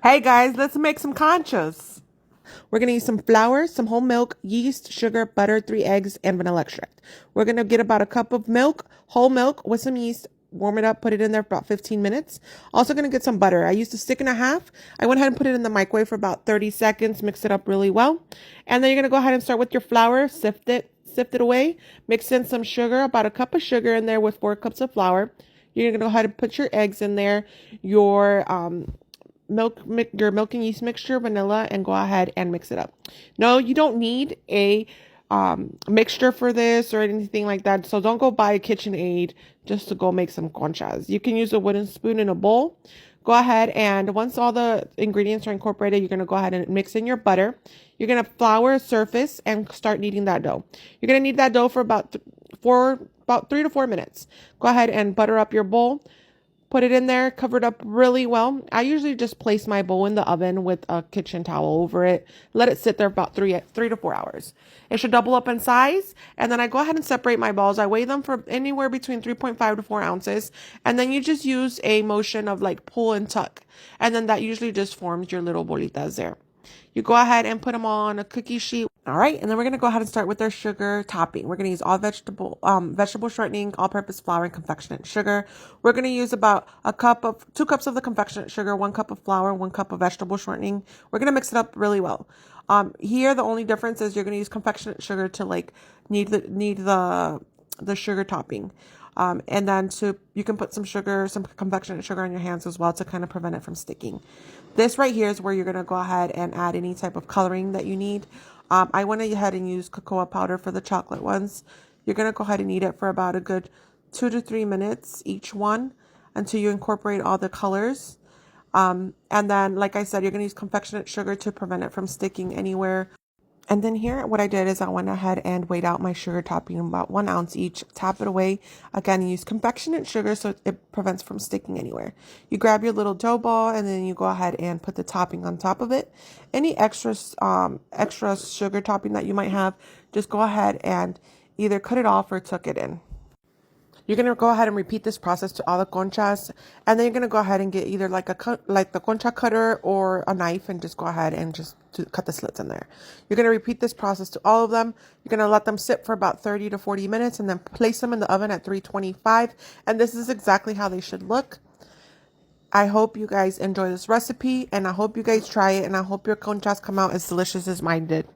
Hey guys, let's make some conchas. We're going to use some flour, some whole milk, yeast, sugar, butter, 3 eggs, and vanilla extract. We're going to get about a cup of milk, whole milk with some yeast, warm it up, put it in there for about 15 minutes. Also going to get some butter. I used a stick and a half. I went ahead and put it in the microwave for about 30 seconds, mix it up really well. And then you're going to go ahead and start with your flour, sift it away, mix in some sugar, about a cup of sugar in there with 4 cups of flour. You're going to go ahead and put your eggs in there, your your milk and yeast mixture, vanilla, and go ahead and mix it up. No, you don't need a mixture for this or anything like that. So don't go buy a KitchenAid just to go make some conchas. You can use a wooden spoon in a bowl. Go ahead and once all the ingredients are incorporated, you're going to go ahead and mix in your butter. You're going to flour a surface and start kneading that dough. You're going to knead that dough for about 3 to 4 minutes. Go ahead and butter up your bowl. Put it in there, cover it up really well. I usually just place my bowl in the oven with a kitchen towel over it. Let it sit there about 3 to 4 hours. It should double up in size. And then I go ahead and separate my balls. I weigh them for anywhere between 3.5 to 4 ounces. And then you just use a motion of like pull and tuck. And then that usually just forms your little bolitas there. You go ahead and put them on a cookie sheet. All right, and then we're going to go ahead and start with our sugar topping. We're going to use all vegetable shortening, all-purpose flour, and confectionate sugar. We're going to use about 2 cups of the confectionate sugar, 1 cup of flour, 1 cup of vegetable shortening. We're going to mix it up really well. Here, the only difference is you're going to use confectionate sugar to like knead the sugar topping. And then you can put some confectionate sugar on your hands as well to kind of prevent it from sticking. This right here is where you're going to go ahead and add any type of coloring that you need. I went ahead and used cocoa powder for the chocolate ones. You're going to go ahead and knead it for about a good 2 to 3 minutes each one until you incorporate all the colors. And then, like I said, you're going to use confectionate sugar to prevent it from sticking anywhere. And then here, what I did is I went ahead and weighed out my sugar topping about 1 ounce each. Tap it away. Again, use confectionate sugar so it prevents from sticking anywhere. You grab your little dough ball and then you go ahead and put the topping on top of it. Any extra sugar topping that you might have, just go ahead and either cut it off or tuck it in. You're going to go ahead and repeat this process to all the conchas, and then you're going to go ahead and get either like the concha cutter or a knife and just go ahead and just cut the slits in there. You're going to repeat this process to all of them. You're going to let them sit for about 30 to 40 minutes and then place them in the oven at 325, and this is exactly how they should look. I hope you guys enjoy this recipe, and I hope you guys try it, and I hope your conchas come out as delicious as mine did.